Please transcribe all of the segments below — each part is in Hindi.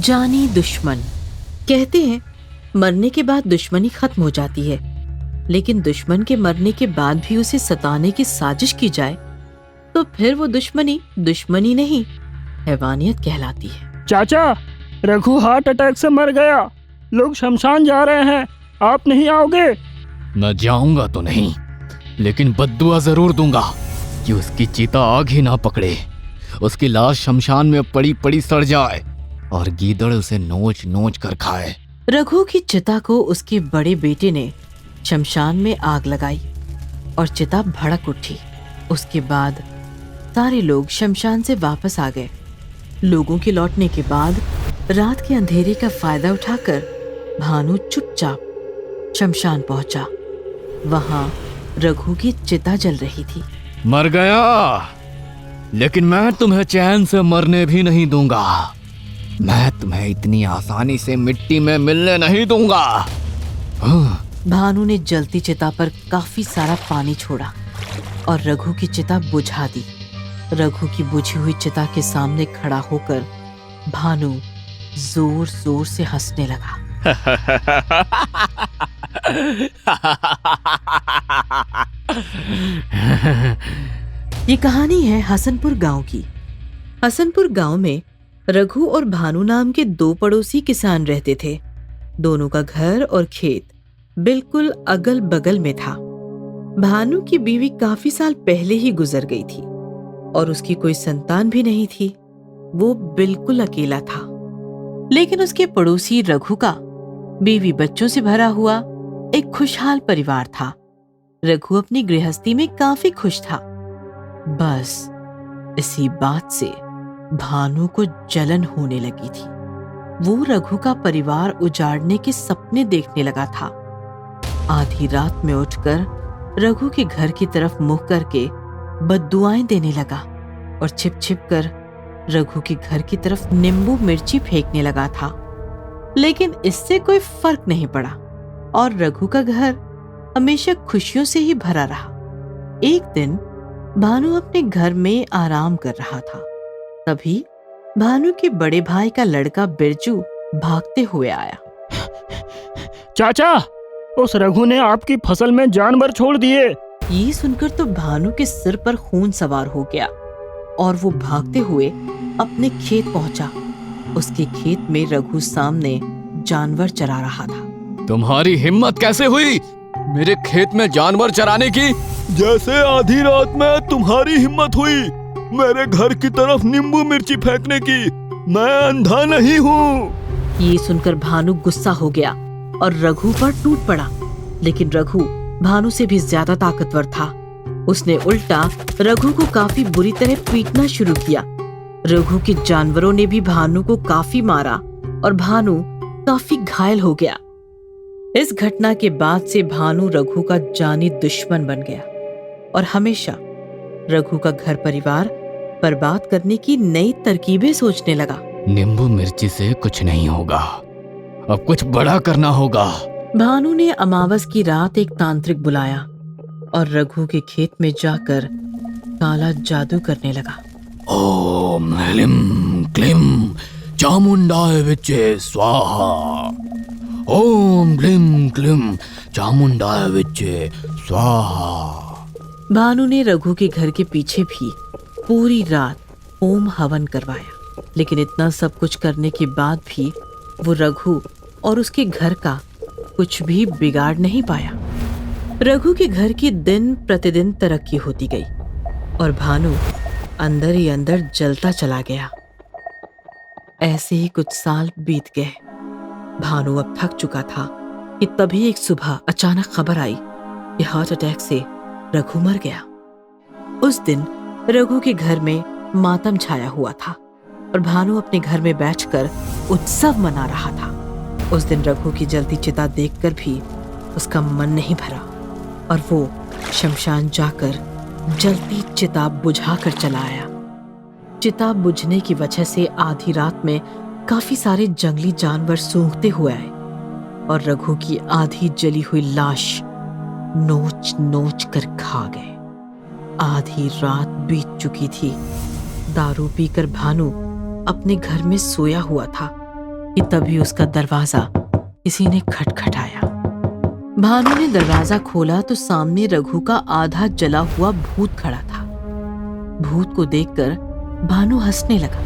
जानी दुश्मन। कहते हैं मरने के बाद दुश्मनी खत्म हो जाती है, लेकिन दुश्मन के मरने के बाद भी उसे सताने की साजिश की जाए तो फिर वो दुश्मनी नहीं, हैवानियत कहलाती है। चाचा, रघु हार्ट अटैक से मर गया। लोग शमशान जा रहे हैं, आप नहीं आओगे? मैं जाऊंगा तो नहीं, लेकिन बद्दुआ जरूर दूंगा कि उसकी चिता आग ही ना पकड़े, उसकी लाश शमशान में पड़ी पड़ी सड़ जाए और गीदड़ उसे नोच नोच कर खाए। रघु की चिता को उसके बड़े बेटे ने शमशान में आग लगाई और चिता भड़क उठी। उसके बाद सारे लोग शमशान से वापस आ गए। लोगों के लौटने के बाद रात के अंधेरे का फायदा उठाकर भानु चुपचाप शमशान पहुंचा। वहां रघु की चिता जल रही थी। मर गया, लेकिन मैं तुम्हें चैन से मरने भी नहीं दूंगा। मैं तुम्हें इतनी आसानी से मिट्टी में मिलने नहीं दूंगा। भानु ने जलती चिता पर काफी सारा पानी छोड़ा और रघु की चिता बुझा दी। रघु की बुझी हुई चिता के सामने खड़ा होकर भानु जोर जोर से हंसने लगा। ये कहानी है हसनपुर गांव की। हसनपुर गांव में रघु और भानु नाम के दो पड़ोसी किसान रहते थे। दोनों का घर और खेत बिल्कुल अगल बगल में था। भानु की बीवी काफी साल पहले ही गुजर गई थी और उसकी कोई संतान भी नहीं थी। वो बिल्कुल अकेला था। लेकिन उसके पड़ोसी रघु का बीवी बच्चों से भरा हुआ एक खुशहाल परिवार था। रघु अपनी गृहस्थी में काफी खुश था। बस इसी बात से भानु को जलन होने लगी थी। वो रघु का परिवार उजाड़ने के सपने देखने लगा था। आधी रात में उठकर रघु के घर की तरफ मुंह करके बद्दुआएं देने लगा और छिप छिप कर रघु के घर की तरफ नींबू मिर्ची फेंकने लगा था। लेकिन इससे कोई फर्क नहीं पड़ा और रघु का घर हमेशा खुशियों से ही भरा रहा। एक दिन भानु अपने घर में आराम कर रहा था। तभी भानु के बड़े भाई का लड़का बिरजू भागते हुए आया। चाचा, उस रघु ने आपकी फसल में जानवर छोड़ दिए। ये सुनकर तो भानु के सिर पर खून सवार हो गया और वो भागते हुए अपने खेत पहुंचा। उसके खेत में रघु सामने जानवर चरा रहा था। तुम्हारी हिम्मत कैसे हुई मेरे खेत में जानवर चराने की? जैसे आधी रात में तुम्हारी हिम्मत हुई मेरे घर की तरफ नींबू मिर्ची फेंकने की। मैं अंधा नहीं हूँ। ये सुनकर भानु गुस्सा हो गया और रघु पर टूट पड़ा। लेकिन रघु भानु से भी ज्यादा ताकतवर था। उसने उल्टा रघु को काफी बुरी तरह पीटना शुरू किया। रघु के जानवरों ने भी भानु को काफी मारा और भानु काफी घायल हो गया। इस घटना के बाद से भानु रघु का जानी दुश्मन बन गया और हमेशा रघु का घर परिवार बर्बाद करने की नई तरकीबें सोचने लगा। नींबू मिर्ची से कुछ नहीं होगा, अब कुछ बड़ा करना होगा। भानु ने अमावस की रात एक तांत्रिक बुलाया और रघु के खेत में जाकर काला जादू करने लगा। ओम ह्लीं क्लीं चामुंडाय विच्चे स्वाहा। ओम ह्लीं क्लीं चामुंडाय विच्चे स्वाहा। भानु ने रघु के घर के पीछे भी पूरी रात ओम हवन करवाया। लेकिन इतना सब कुछ करने के बाद भी वो रघु और उसके घर का कुछ भी बिगाड़ नहीं पाया। रघु के घर की दिन प्रतिदिन तरक्की होती गई और भानु अंदर ही अंदर जलता चला गया। ऐसे ही कुछ साल बीत गए। भानु अब थक चुका था कि तभी एक सुबह अचानक खबर आई कि हार्ट अटैक से रघु मर गया। उस दिन रघु के घर में मातम छाया हुआ था और भानु अपने घर में बैठकर उत्सव मना रहा था। उस दिन रघु की जलती चिता देखकर भी उसका मन नहीं भरा और वो शमशान जाकर जलती चिता बुझाकर चला आया। चिता बुझने की वजह से आधी रात में काफी सारे जंगली जानवर सूंघते हुए आए और रघु की आधी जली हुई लाश नोच नोच कर खा गए। आधी रात बीत चुकी थी। दारू पीकर भानु अपने घर में सोया हुआ था कि तभी उसका दरवाजा किसी ने खटखटाया। भानु ने दरवाजा खोला तो सामने रघु का आधा जला हुआ भूत खड़ा था। भूत को देखकर भानु हंसने लगा।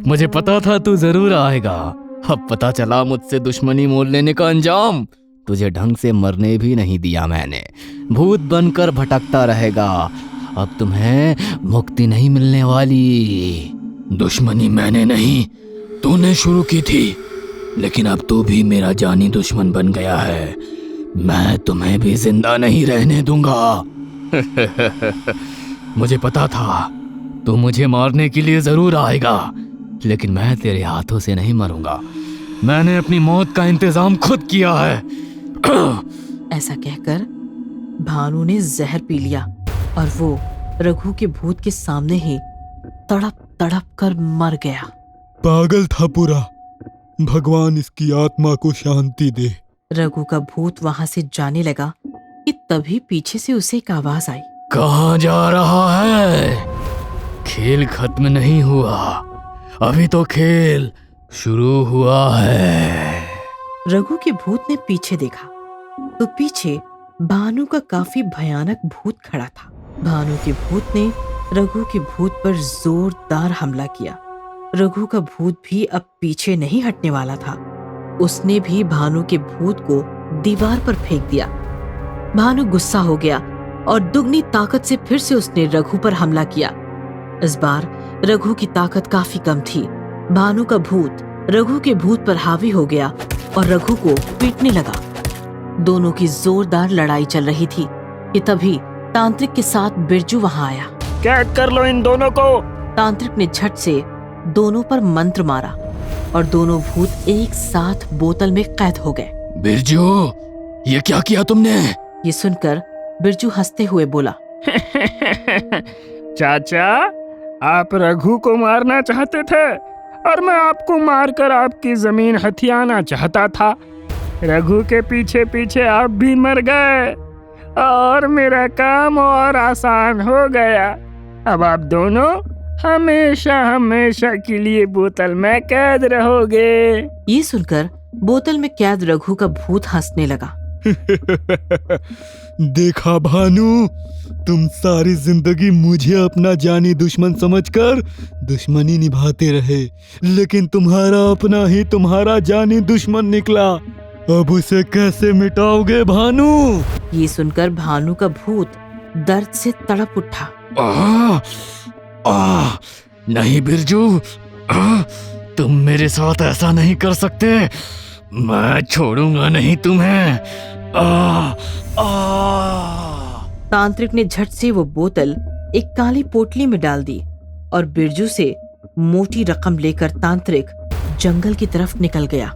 मुझे पता था तू जरूर आएगा। अब पता चला मुझसे दुश्मनी मोल लेने का अंजाम। तुझे ढंग से मरने भी नहीं दिया मैंने, भूत बनकर भटकता रहेगा। अब तुम्हें मुक्ति नहीं मिलने वाली। दुश्मनी मैंने नहीं, तूने शुरू की थी, लेकिन अब तू भी मेरा जानी दुश्मन बन गया है। मैं तुम्हें भी जिंदा नहीं रहने दूंगा। मुझे पता था तू मुझे मारने के लिए जरूर आएगा, लेकिन मैं तेरे हाथों से नहीं मरूंगा। मैंने अपनी मौत का इंतजाम खुद किया है। ऐसा कहकर भानु ने जहर पी लिया और वो रघु के भूत के सामने ही तड़प तड़प कर मर गया। पागल था पूरा, भगवान इसकी आत्मा को शांति दे। रघु का भूत वहां से जाने लगा कि तभी पीछे से उसे एक आवाज आई। कहाँ जा रहा है? खेल खत्म नहीं हुआ, अभी तो खेल शुरू हुआ है। रघु के भूत ने पीछे देखा तो पीछे भानु का काफी भयानक भूत खड़ा था। भानु के भूत ने रघु के भूत पर जोरदार हमला किया। रघु का भूत भी अब पीछे नहीं हटने वाला था। उसने भी भानु के भूत को दीवार पर फेंक दिया। भानु गुस्सा हो गया और दुगनी ताकत से फिर से उसने रघु पर हमला किया। इस बार रघु की ताकत काफी कम थी। भानु का भूत रघु के भूत पर हावी हो गया और रघु को पीटने लगा। दोनों की जोरदार लड़ाई चल रही थी कि तभी तांत्रिक के साथ बिरजू वहां आया। कैद कर लो इन दोनों को। तांत्रिक ने झट से दोनों पर मंत्र मारा और दोनों भूत एक साथ बोतल में कैद हो गए। बिरजू, ये क्या किया तुमने? ये सुनकर बिरजू हंसते हुए बोला, चाचा, आप रघु को मारना चाहते थे और मैं आपको मारकर आपकी जमीन हथियाना चाहता था। रघु के पीछे पीछे आप भी मर गए और मेरा काम और आसान हो गया। अब आप दोनों हमेशा हमेशा के लिए बोतल में कैद रहोगे। ये सुनकर बोतल में कैद रघु का भूत हंसने लगा। देखा भानु, तुम सारी जिंदगी मुझे अपना जानी दुश्मन समझकर दुश्मनी निभाते रहे, लेकिन तुम्हारा अपना ही तुम्हारा जानी दुश्मन निकला। अब उसे कैसे मिटाओगे भानु? ये सुनकर भानु का भूत दर्द से तड़प उठा। नहीं बिरजू, तुम मेरे साथ ऐसा नहीं कर सकते। मैं छोड़ूंगा नहीं तुम्हें। तांत्रिक ने झट से वो बोतल एक काली पोटली में डाल दी और बिरजू से मोटी रकम लेकर तांत्रिक जंगल की तरफ निकल गया।